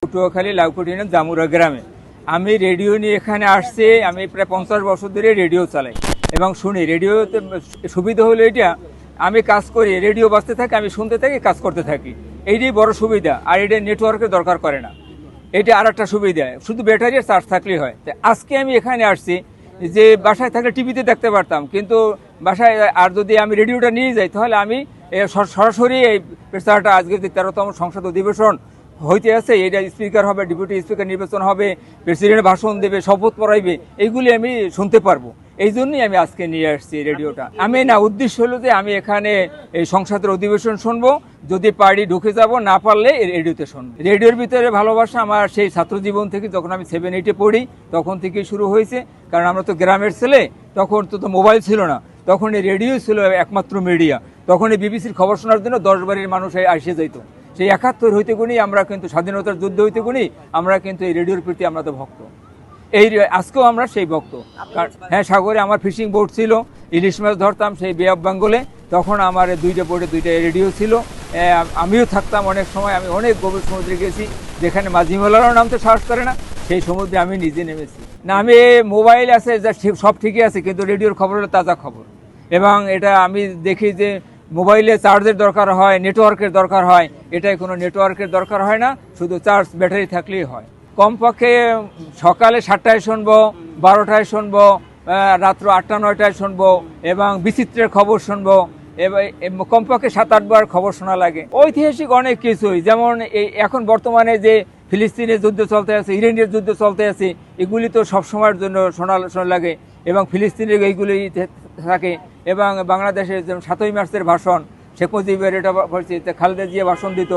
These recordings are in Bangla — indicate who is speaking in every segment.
Speaker 1: পটুয়াখালী লাউকুটি ইউনিয়ন জামুরা গ্রামে। আমি রেডিও নিয়ে এখানে আসছি। আমি প্রায় 50 বছর ধরে রেডিও চালাই এবং শুনি। রেডিওতে সুবিধা হলো এটা, আমি কাজ করি, রেডিও বাজতে থাকে, আমি শুনতে থাকি, কাজ করতে থাকি। এইটাই বড় সুবিধা। আর এটা নেটওয়ার্কের দরকার করে না। এটা আর একটা সুবিধা, শুধু ব্যাটারির চার্জ থাকলেই হয়। আজকে আমি এখানে আসছি যে বাসায় থাকলে টিভিতে দেখতে পারতাম, কিন্তু বাসায় আর যদি আমি রেডিওটা নিয়ে যাই তাহলে আমি সরাসরি এই প্রচারটা, আজকে যে 13তম সংসদ অধিবেশন হইতে আছে, এটা স্পিকার হবে, ডেপুটি স্পিকার নির্বাচন হবে, প্রেসিডেন্ট ভাষণ দেবে, শপথ পড়াইবে, এইগুলি আমি শুনতে পারবো। এই জন্যই আমি আজকে নিয়ে আসছি রেডিওটা। উদ্দেশ্য হলো যে আমি এখানে এই সংসদের অধিবেশন শুনবো, যদি পারি ঢুকে যাব, না পারলে রেডিওতে শুনবো। রেডিওর ভিতরে ভালোবাসা আমার সেই ছাত্র জীবন থেকে, যখন আমি 7-8-এ পড়ি তখন থেকেই শুরু হয়েছে। কারণ আমরা তো গ্রামের ছেলে, তখন তো মোবাইল ছিল না, তখন এই রেডিও ছিল একমাত্র মিডিয়া। তখন এই বিবিসির খবর শোনার জন্য 10 বাড়ির মানুষ এসে যেত। সেই 71 হইতে গুণি আমরা কিন্তু, স্বাধীনতার যুদ্ধ হইতে গুণি আমরা কিন্তু এই রেডিওর প্রতি আমরা তো ভক্ত। এই আজকেও আমরা সেই ভক্ত। হ্যাঁ, সাগরে আমার ফিশিং বোট ছিল, ইলিশ মাছ ধরতাম সেই বে অফ বেঙ্গলে। তখন আমার 2টা বোটে 2টা রেডিও ছিল। আমিও থাকতাম অনেক সময়। আমি অনেক গভীর সমুদ্রে গেছি, যেখানে মাঝিমালারও নামতে সাহস করে না, সেই সমুদ্রে আমি নিজে নেমেছি। না, আমি মোবাইল আছে যা সব ঠিকই আছে, কিন্তু রেডিওর খবর হলো তাজা খবর। এবং এটা আমি দেখি যে মোবাইলে চার্জের দরকার হয়, নেটওয়ার্কের দরকার হয়। এটাই কোনো নেটওয়ার্কের দরকার হয় না, শুধু চার্জ ব্যাটারি থাকলেই হয়। কমপক্ষে সকালে 7টায় শুনবো, 12টায় শুনবো, রাত্র 8টা-9টায় শুনবো, এবং বিচিত্রের খবর শুনবো। এবার কমপক্ষে 7-8 বার খবর শোনা লাগে। ঐতিহাসিক অনেক কিছুই, যেমন এই এখন বর্তমানে যে ফিলিস্তিনের যুদ্ধ চলতে আছে, ইরানের যুদ্ধ চলতে আছে, এগুলি তো সবসময়ের জন্য শোনা লাগে, এবং ফিলিস্তিনের এইগুলি থাকে। এবং বাংলাদেশের যেমন 7ই মার্চের ভাষণ, শেখ মুজিবের এটা খালেদা জিয়া ভাষণ দিত,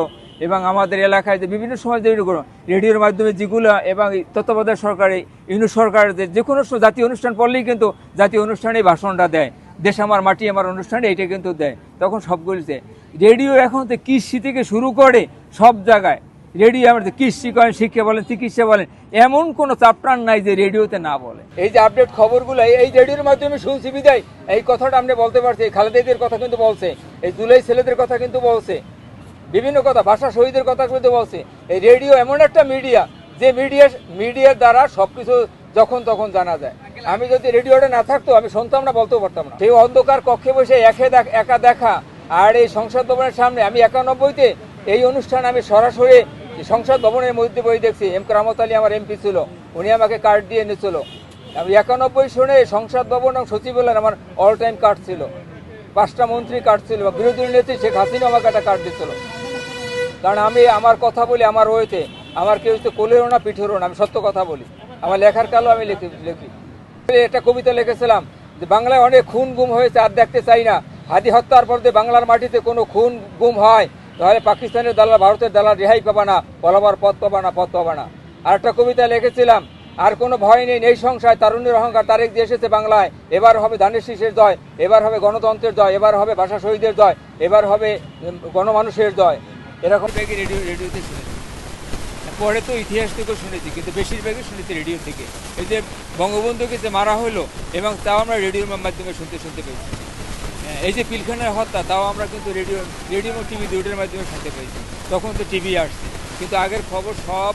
Speaker 1: এবং আমাদের এলাকায় যে বিভিন্ন সময় যেগুলো রেডিওর মাধ্যমে যেগুলো, এবং তত্ত্বাবধায়ক সরকারে ইউনিট সরকার যে কোনো জাতীয় অনুষ্ঠান পড়লেই কিন্তু জাতীয় অনুষ্ঠানে ভাষণটা দেয়, দেশ আমার মাটি আমার অনুষ্ঠানে এইটা কিন্তু দেয়। তখন সবগুলিতে রেডিও এখন তো কৃষি থেকে শুরু করে সব জায়গায় রেডিও। আমার কৃষি করেন, শিক্ষা বলেন, চিকিৎসা বলেন, এমন কোনো চাপটান নাই যে রেডিওতে না বলে। এই যে আপডেট খবরগুলো এই রেডিওর মাধ্যমে শুনছি বিদায় এই কথাটা আপনি বলতে পারছি। খালেদাদের কথা কিন্তু বলছে, এই জুলাই ছেলেদের কথা কিন্তু বলছে, বিভিন্ন কথা, ভাষা শহীদের কথা কিন্তু বলছে। এই রেডিও এমন একটা মিডিয়া, যে মিডিয়ার দ্বারা সবকিছু যখন তখন জানা যায়। আমি যদি রেডিওটা না থাকতো আমি শুনতাম না, বলতেও পারতাম না। সেই অন্ধকার কক্ষে বসে একা দেখা, আর এই সংসদ ভবনের সামনে আমি 91-তে এই অনুষ্ঠান আমি সরাসরি সংসদ ভবনের মধ্যে বই দেখছি। এম রাহমত আলী আমার এমপি ছিল, উনি আমাকে কার্ড দিয়ে নিয়েছিল। আমি 91 শুনে সংসদ ভবন এবং সচিবালয়ের আমার অল টাইম কার্ড ছিল, 5টা মন্ত্রী কার্ড ছিল, বিরোধী নেত্রী শেখ হাসিনা আমাকে একটা কার্ড দিচ্ছিল। কারণ আমি আমার কথা বলি, আমার ওয়েতে, আমার কেউ তো কোলেরও না পিঠেরও না, আমি সত্য কথা বলি। আমার লেখার কালো আমি লিখি। একটা কবিতা লিখেছিলাম যে বাংলায় অনেক খুন গুম হয়েছে, আর দেখতে চাই না। হাদি হত্যার পর যে বাংলার মাটিতে কোনো খুন গুম হয়, তাহলে পাকিস্তানের দালাল, ভারতের দালাল রেহাই পাবা না, পলাবার পথ পাবা না। আর একটা কবিতা লিখেছিলাম, আর কোনো ভয় নেই, নেই সংশয়, তারুণ্যের অহংকার, তারেক দিয়ে এসেছে বাংলায়। এবার হবে ধানের শীষের জয়, এবার হবে গণতন্ত্রের জয়, এবার হবে ভাষা শহীদের জয়, এবার হবে গণমানুষের জয়। এরকম ব্যাগে রেডিওতে শুনেছি। পরে তো ইতিহাস থেকেও শুনেছি, কিন্তু বেশিরভাগই শুনেছি রেডিও থেকে। এই যে বঙ্গবন্ধুকে যে মারা হলো, এবং তাও আমরা রেডিওর মাধ্যমে শুনতে পেয়েছি। এই যে পিলখানার হত্যা, তাও আমরা কিন্তু রেডিও টিভি দুটোর মাধ্যমে শুনতে পেয়েছি। তখন তো টিভি আসছে, কিন্তু আগের খবর সব